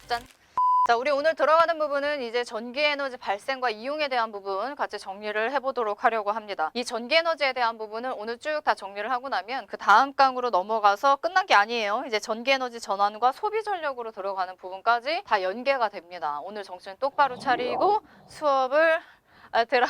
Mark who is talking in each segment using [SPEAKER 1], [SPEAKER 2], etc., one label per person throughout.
[SPEAKER 1] 짠! 자, 우리 오늘 들어가는 부분은 이제 전기에너지 발생과 이용에 대한 부분 같이 정리를 해보도록 하려고 합니다. 이 전기에너지에 대한 부분을 오늘 쭉 다 정리를 하고 나면 그 다음 강으로 넘어가서 끝난 게 아니에요. 이제 전기에너지 전환과 소비 전력으로 들어가는 부분까지 다 연계가 됩니다. 오늘 정신 똑바로 차리고 수업을 들어...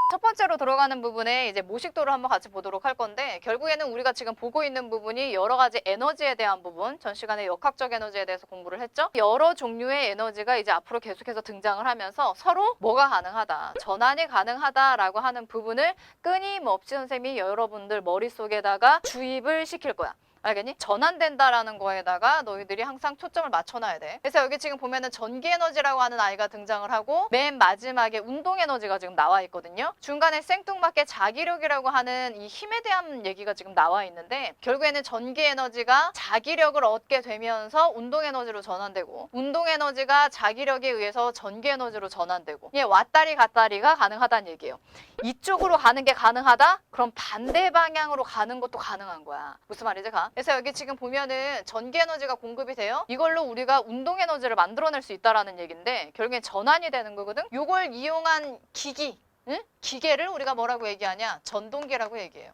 [SPEAKER 1] 첫 번째로 들어가는 부분에 이제 모식도를 한번 같이 보도록 할 건데, 결국에는 우리가 지금 보고 있는 부분이 여러 가지 에너지에 대한 부분, 전 시간에 역학적 에너지에 대해서 공부를 했죠. 여러 종류의 에너지가 이제 앞으로 계속해서 등장을 하면서 서로 뭐가 가능하다, 전환이 가능하다라고 하는 부분을 끊임없이 선생님이 여러분들 머릿속에다가 주입을 시킬 거야. 알겠니? 전환된다라는 거에다가 너희들이 항상 초점을 맞춰놔야 돼. 그래서 여기 지금 보면은 전기에너지라고 하는 아이가 등장을 하고 맨 마지막에 운동에너지가 지금 나와 있거든요. 중간에 생뚱맞게 자기력이라고 하는 이 힘에 대한 얘기가 지금 나와 있는데, 결국에는 전기에너지가 자기력을 얻게 되면서 운동에너지로 전환되고, 운동에너지가 자기력에 의해서 전기에너지로 전환되고, 예, 왔다리 갔다리가 가능하다는 얘기예요. 이쪽으로 가는 게 가능하다? 그럼 반대 방향으로 가는 것도 가능한 거야. 무슨 말이지, 가? 그래서 여기 지금 보면은 전기에너지가 공급이 돼요. 이걸로 우리가 운동에너지를 만들어낼 수 있다라는 얘기인데, 결국엔 전환이 되는 거거든. 이걸 이용한 기기, 응? 기계를 우리가 뭐라고 얘기하냐? 전동기라고 얘기해요.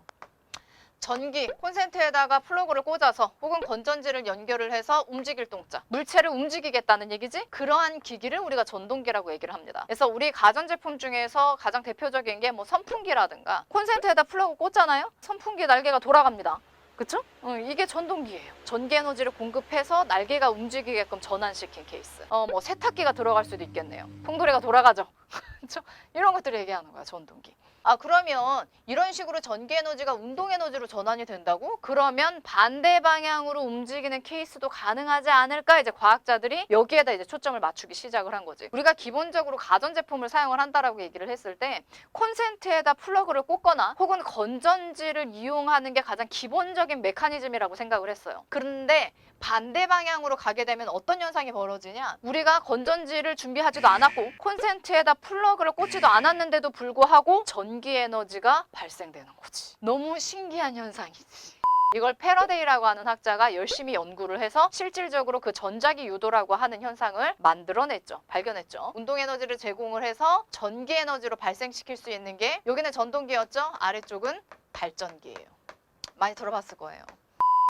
[SPEAKER 1] 전기, 콘센트에다가 플러그를 꽂아서 혹은 건전지를 연결을 해서 움직일 동자, 물체를 움직이겠다는 얘기지? 그러한 기기를 우리가 전동기라고 얘기를 합니다. 그래서 우리 가전제품 중에서 가장 대표적인 게 뭐 선풍기라든가, 콘센트에다 플러그 꽂잖아요? 선풍기 날개가 돌아갑니다. 그쵸? 이게 전동기예요. 전기 에너지를 공급해서 날개가 움직이게끔 전환시킨 케이스. 뭐 세탁기가 들어갈 수도 있겠네요. 통돌이가 돌아가죠. 그쵸? 이런 것들을 얘기하는 거야, 전동기. 아, 그러면 이런 식으로 전기 에너지가 운동 에너지로 전환이 된다고? 그러면 반대 방향으로 움직이는 케이스도 가능하지 않을까? 이제 과학자들이 여기에다 이제 초점을 맞추기 시작을 한 거지. 우리가 기본적으로 가전제품을 사용을 한다라고 얘기를 했을 때, 콘센트에다 플러그를 꽂거나 혹은 건전지를 이용하는 게 가장 기본적인 메커니즘이라고 생각을 했어요. 그런데 반대 방향으로 가게 되면 어떤 현상이 벌어지냐? 우리가 건전지를 준비하지도 않았고 콘센트에다 플러그를 꽂지도 않았는데도 불구하고 전기 에너지가 발생되는 거지. 너무 신기한 현상이지. 이걸 패러데이라고 하는 학자가 열심히 연구를 해서 실질적으로 그 전자기 유도라고 하는 현상을 만들어냈죠. 발견했죠. 운동에너지를 제공을 해서 전기에너지로 발생시킬 수 있는 게, 여기는 전동기였죠. 아래쪽은 발전기예요. 많이 들어봤을 거예요.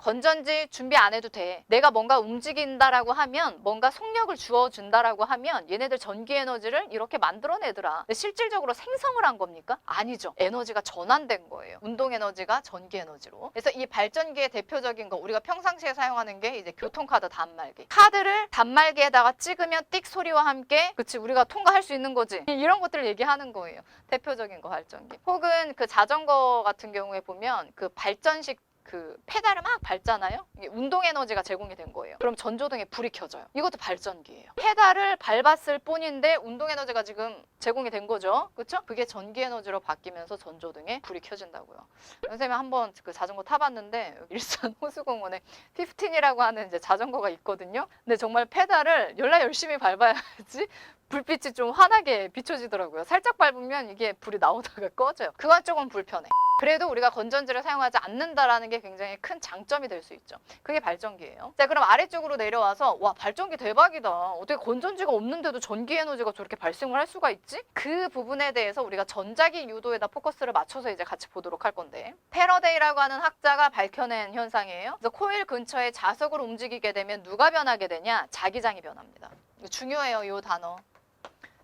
[SPEAKER 1] 건전지 준비 안 해도 돼. 내가 뭔가 움직인다라고 하면, 뭔가 속력을 주어준다라고 하면 얘네들 전기 에너지를 이렇게 만들어내더라. 근데 실질적으로 생성을 한 겁니까? 아니죠. 에너지가 전환된 거예요. 운동 에너지가 전기 에너지로. 그래서 이 발전기의 대표적인 거, 우리가 평상시에 사용하는 게 이제 교통카드 단말기. 카드를 단말기에다가 찍으면 띡 소리와 함께, 그치, 우리가 통과할 수 있는 거지. 이런 것들을 얘기하는 거예요. 대표적인 거 발전기. 혹은 그 자전거 같은 경우에 보면 그 발전식 그 페달을 막 밟잖아요. 이게 운동 에너지가 제공이 된 거예요. 그럼 전조등에 불이 켜져요. 이것도 발전기예요. 페달을 밟았을 뿐인데 운동 에너지가 지금 제공이 된 거죠. 그렇죠? 그게 전기 에너지로 바뀌면서 전조등에 불이 켜진다고요. 선생님이 한번 그 자전거 타봤는데, 일산 호수공원에 15이라고 하는 이제 자전거가 있거든요. 근데 정말 페달을 열심히 밟아야지 불빛이 좀 환하게 비춰지더라고요. 살짝 밟으면 이게 불이 나오다가 꺼져요. 그건 조금 불편해. 그래도 우리가 건전지를 사용하지 않는다라는 게 굉장히 큰 장점이 될 수 있죠. 그게 발전기예요. 자, 그럼 아래쪽으로 내려와서, 와, 발전기 대박이다. 어떻게 건전지가 없는데도 전기 에너지가 저렇게 발생을 할 수가 있지? 그 부분에 대해서 우리가 전자기 유도에다 포커스를 맞춰서 이제 같이 보도록 할 건데, 패러데이라고 하는 학자가 밝혀낸 현상이에요. 그래서 코일 근처에 자석을 움직이게 되면 누가 변하게 되냐? 자기장이 변합니다. 이거 중요해요, 이 단어.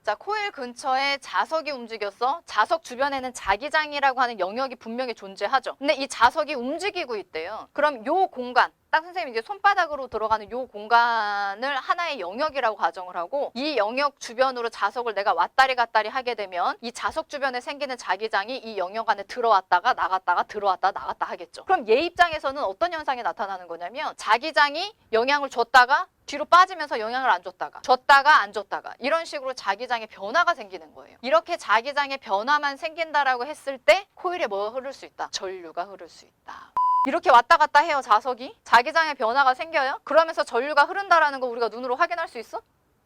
[SPEAKER 1] 자, 코일 근처에 자석이 움직였어. 자석 주변에는 자기장이라고 하는 영역이 분명히 존재하죠. 근데 이 자석이 움직이고 있대요. 그럼 요 공간, 딱 선생님이 이제 손바닥으로 들어가는 요 공간을 하나의 영역이라고 가정을 하고, 이 영역 주변으로 자석을 내가 왔다리 갔다리 하게 되면 이 자석 주변에 생기는 자기장이 이 영역 안에 들어왔다가 나갔다가 들어왔다 나갔다 하겠죠. 그럼 얘 입장에서는 어떤 현상이 나타나는 거냐면, 자기장이 영향을 줬다가 뒤로 빠지면서 영향을 안 줬다가 줬다가 안 줬다가 이런 식으로 자기장의 변화가 생기는 거예요. 이렇게 자기장의 변화만 생긴다라고 했을 때 코일에 뭐 흐를 수 있다? 전류가 흐를 수 있다. 이렇게 왔다 갔다 해요, 자석이. 자기장의 변화가 생겨요. 그러면서 전류가 흐른다라는 거 우리가 눈으로 확인할 수 있어?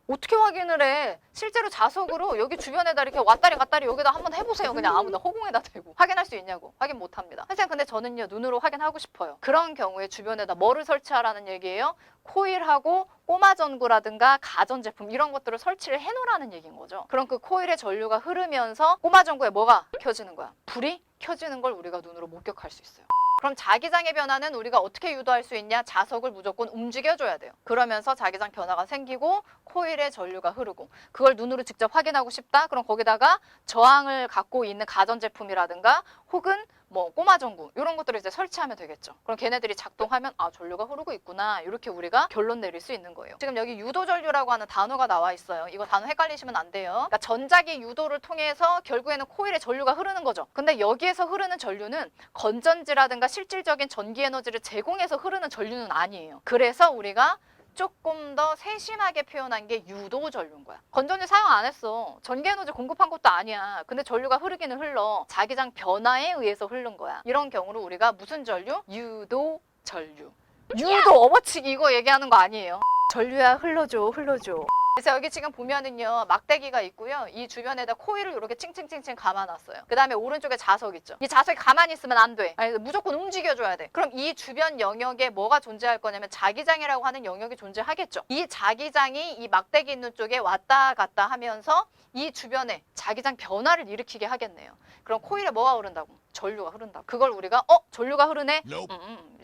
[SPEAKER 1] 어떻게 확인을 해? 실제로 자석으로 여기 주변에다 이렇게 왔다리 갔다리 여기다 한번 해보세요. 그냥 아무나 허공에다 대고. 확인할 수 있냐고. 확인 못합니다. 선생님 근데 저는요 눈으로 확인하고 싶어요. 그런 경우에 주변에다 뭐를 설치하라는 얘기예요? 코일하고 꼬마 전구라든가 가전제품 이런 것들을 설치를 해놓으라는 얘기인 거죠. 그럼 그 코일의 전류가 흐르면서 꼬마 전구에 뭐가 켜지는 거야? 불이 켜지는 걸 우리가 눈으로 목격할 수 있어요. 그럼 자기장의 변화는 우리가 어떻게 유도할 수 있냐? 자석을 무조건 움직여줘야 돼요. 그러면서 자기장 변화가 생기고 코일의 전류가 흐르고 그걸 눈으로 직접 확인하고 싶다? 그럼 거기다가 저항을 갖고 있는 가전제품이라든가 혹은 뭐 꼬마 전구 이런 것들을 이제 설치하면 되겠죠. 그럼 걔네들이 작동하면 아 전류가 흐르고 있구나 이렇게 우리가 결론 내릴 수 있는 거예요. 지금 여기 유도전류라고 하는 단어가 나와 있어요. 이거 단어 헷갈리시면 안 돼요. 그러니까 전자기 유도를 통해서 결국에는 코일에 전류가 흐르는 거죠. 근데 여기에서 흐르는 전류는 건전지라든가 실질적인 전기 에너지를 제공해서 흐르는 전류는 아니에요. 그래서 우리가 조금 더 세심하게 표현한 게 유도 전류인 거야. 건전지 사용 안 했어. 전기 에너지 공급한 것도 아니야. 근데 전류가 흐르기는 흘러. 자기장 변화에 의해서 흐른 거야. 이런 경우로 우리가 무슨 전류? 유도 전류. 유도 업어치기 이거 얘기하는 거 아니에요. 전류야 흘러줘 흘러줘. 그래서 여기 지금 보면은요 막대기가 있고요. 이 주변에다 코일을 이렇게 칭칭칭칭 감아놨어요. 그 다음에 오른쪽에 자석 있죠. 이 자석이 가만히 있으면 안 돼. 아니, 무조건 움직여줘야 돼. 그럼 이 주변 영역에 뭐가 존재할 거냐면 자기장이라고 하는 영역이 존재하겠죠. 이 자기장이 이 막대기 있는 쪽에 왔다 갔다 하면서 이 주변에 자기장 변화를 일으키게 하겠네요. 그럼 코일에 뭐가 흐른다고? 전류가 흐른다고. 그걸 우리가 전류가 흐르네?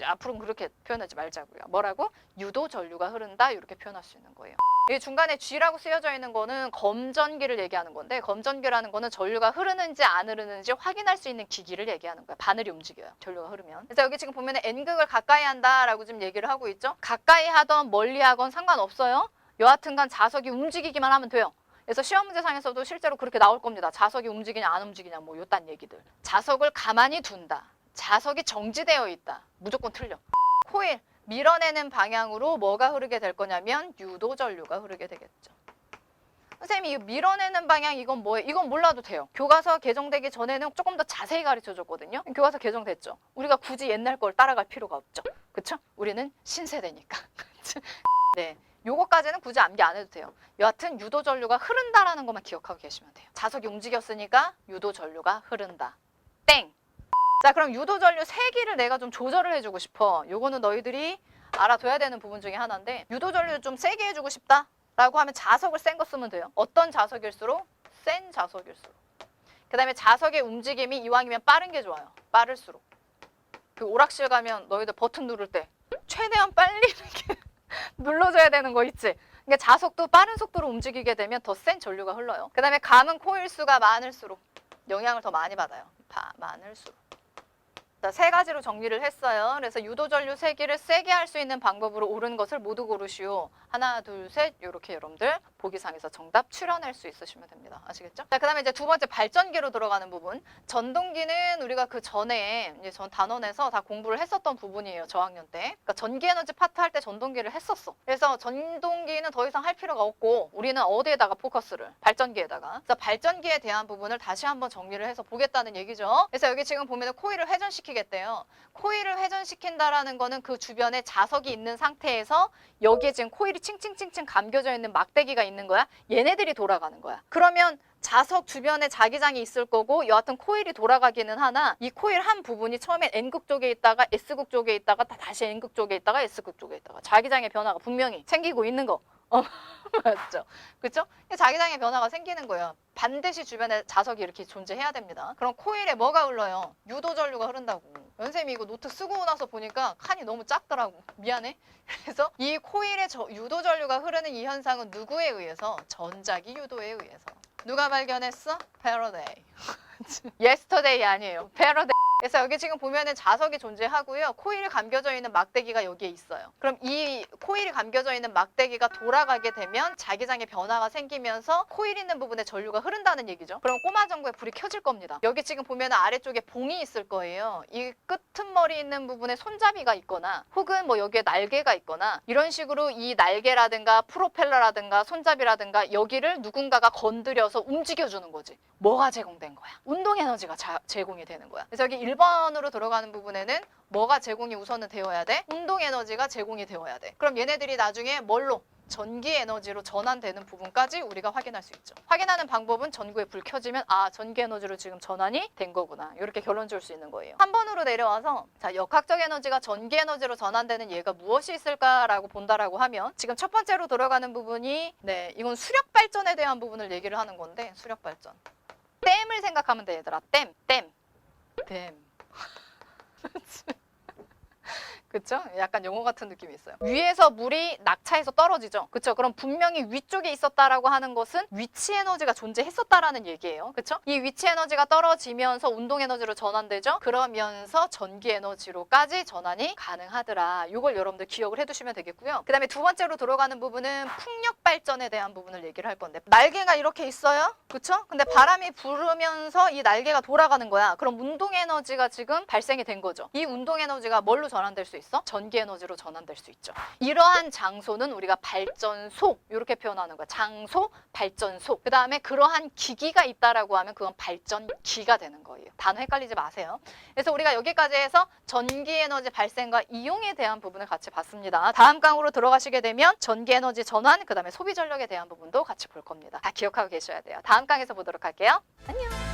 [SPEAKER 1] 앞으로는 그렇게 표현하지 말자고요. 뭐라고? 유도 전류가 흐른다 이렇게 표현할 수 있는 거예요. 이 중간에 G라고 쓰여져 있는 거는 검전기를 얘기하는 건데 검전기라는 거는 전류가 흐르는지 안 흐르는지 확인할 수 있는 기기를 얘기하는 거예요. 바늘이 움직여요. 전류가 흐르면. 그래서 여기 지금 보면 N극을 가까이 한다라고 지금 얘기를 하고 있죠. 가까이 하던 멀리 하건 상관없어요. 여하튼간 자석이 움직이기만 하면 돼요. 그래서 시험 문제상에서도 실제로 그렇게 나올 겁니다. 자석이 움직이냐 안 움직이냐 뭐 요딴 얘기들. 자석을 가만히 둔다. 자석이 정지되어 있다. 무조건 틀려. 코일. 밀어내는 방향으로 뭐가 흐르게 될 거냐면 유도 전류가 흐르게 되겠죠. 선생님 이 밀어내는 방향 이건 뭐예요? 이건 몰라도 돼요. 교과서 개정되기 전에는 조금 더 자세히 가르쳐줬거든요. 교과서 개정됐죠. 우리가 굳이 옛날 걸 따라갈 필요가 없죠. 그쵸? 우리는 신세대니까. 네, 요거까지는 굳이 암기 안 해도 돼요. 여하튼 유도 전류가 흐른다라는 것만 기억하고 계시면 돼요. 자석이 움직였으니까 유도 전류가 흐른다. 땡! 자 그럼 유도전류 세기를 내가 좀 조절을 해주고 싶어. 요거는 너희들이 알아둬야 되는 부분 중에 하나인데 유도전류를 좀 세게 해주고 싶다 라고 하면 자석을 센 거 쓰면 돼요. 어떤 자석일수록? 센 자석일수록. 그 다음에 자석의 움직임이 이왕이면 빠른 게 좋아요. 빠를수록. 그 오락실 가면 너희들 버튼 누를 때 최대한 빨리 이렇게 눌러줘야 되는 거 있지? 그러니까 자석도 빠른 속도로 움직이게 되면 더 센 전류가 흘러요. 그 다음에 감은 코일 수가 많을수록 영향을 더 많이 받아요. 많을수록. 자, 세 가지로 정리를 했어요. 그래서 유도전류 세기를 세게 할 수 있는 방법으로 옳은 것을 모두 고르시오. 하나, 둘, 셋 이렇게 여러분들 보기상에서 정답 추려낼 수 있으시면 됩니다. 아시겠죠? 자, 그 다음에 이제 두 번째 발전기로 들어가는 부분. 전동기는 우리가 그 전에 이제 전 단원에서 다 공부를 했었던 부분이에요. 저학년 때. 그러니까 전기에너지 파트 할 때 전동기를 했었어. 그래서 전동기는 더 이상 할 필요가 없고 우리는 어디에다가 포커스를? 발전기에다가. 그래서 발전기에 대한 부분을 다시 한번 정리를 해서 보겠다는 얘기죠. 그래서 여기 지금 보면 코일을 회전시키겠대요. 코일을 회전시킨다라는 거는 그 주변에 자석이 있는 상태에서 여기에 지금 코일이 칭칭칭칭 감겨져 있는 막대기가 있는 거야. 얘네들이 돌아가는 거야. 그러면 자석 주변에 자기장이 있을 거고 여하튼 코일이 돌아가기는 하나 이 코일 한 부분이 처음엔 N극 쪽에 있다가 S극 쪽에 있다가 다시 N극 쪽에 있다가 S극 쪽에 있다가 자기장의 변화가 분명히 생기고 있는 거. 맞죠? 그렇죠? 자기장의 변화가 생기는 거예요. 반드시 주변에 자석이 이렇게 존재해야 됩니다. 그럼 코일에 뭐가 흘러요? 유도전류가 흐른다고. 선생님이 이거 노트 쓰고 나서 보니까 칸이 너무 작더라고. 미안해. 그래서 이 코일에 유도전류가 흐르는 이 현상은 누구에 의해서? 전자기 유도에 의해서. 누가 발견했어? 패러데이. yesterday 아니에요. 패러데이. 그래서 여기 지금 보면은 자석이 존재하고요. 코일이 감겨져 있는 막대기가 여기에 있어요. 그럼 이 코일이 감겨져 있는 막대기가 돌아가게 되면 자기장의 변화가 생기면서 코일 있는 부분에 전류가 흐른다는 얘기죠. 그럼 꼬마 전구에 불이 켜질 겁니다. 여기 지금 보면은 아래쪽에 봉이 있을 거예요. 이 끄트머리 있는 부분에 손잡이가 있거나 혹은 뭐 여기에 날개가 있거나 이런 식으로 이 날개라든가 프로펠러라든가 손잡이라든가 여기를 누군가가 건드려서 움직여주는 거지. 뭐가 제공된 거야? 운동 에너지가 제공이 되는 거야. 그래서 여기 1번으로 들어가는 부분에는 뭐가 제공이 우선은 되어야 돼? 운동 에너지가 제공이 되어야 돼. 그럼 얘네들이 나중에 뭘로? 전기 에너지로 전환되는 부분까지 우리가 확인할 수 있죠. 확인하는 방법은 전구에 불 켜지면 아, 전기 에너지로 지금 전환이 된 거구나. 이렇게 결론 줄 수 있는 거예요. 3번으로 내려와서 자, 역학적 에너지가 전기 에너지로 전환되는 예가 무엇이 있을까라고 본다라고 하면 지금 첫 번째로 들어가는 부분이 네, 이건 수력 발전에 대한 부분을 얘기를 하는 건데 수력 발전. 댐을 생각하면 돼, 얘들아. 댐. 그쵸? 약간 용어 같은 느낌이 있어요. 위에서 물이 낙차해서 떨어지죠. 그쵸? 그럼 분명히 위쪽에 있었다라고 하는 것은 위치 에너지가 존재했었다라는 얘기예요. 그쵸? 이 위치 에너지가 떨어지면서 운동 에너지로 전환되죠. 그러면서 전기 에너지로까지 전환이 가능하더라. 이걸 여러분들 기억을 해두시면 되겠고요. 그 다음에 두 번째로 들어가는 부분은 풍력 발전에 대한 부분을 얘기를 할 건데 날개가 이렇게 있어요. 그쵸? 근데 바람이 불으면서 이 날개가 돌아가는 거야. 그럼 운동 에너지가 지금 발생이 된 거죠. 이 운동 에너지가 뭘로 전환될 수 있어? 전기 에너지로 전환될 수 있죠. 이러한 장소는 우리가 발전소 이렇게 표현하는 거야. 장소, 발전소. 그 다음에 그러한 기기가 있다라고 하면 그건 발전기가 되는 거예요. 단어 헷갈리지 마세요. 그래서 우리가 여기까지 해서 전기 에너지 발생과 이용에 대한 부분을 같이 봤습니다. 다음 강으로 들어가시게 되면 전기 에너지 전환, 그 다음에 소비 전력에 대한 부분도 같이 볼 겁니다. 다 기억하고 계셔야 돼요. 다음 강에서 보도록 할게요. 안녕.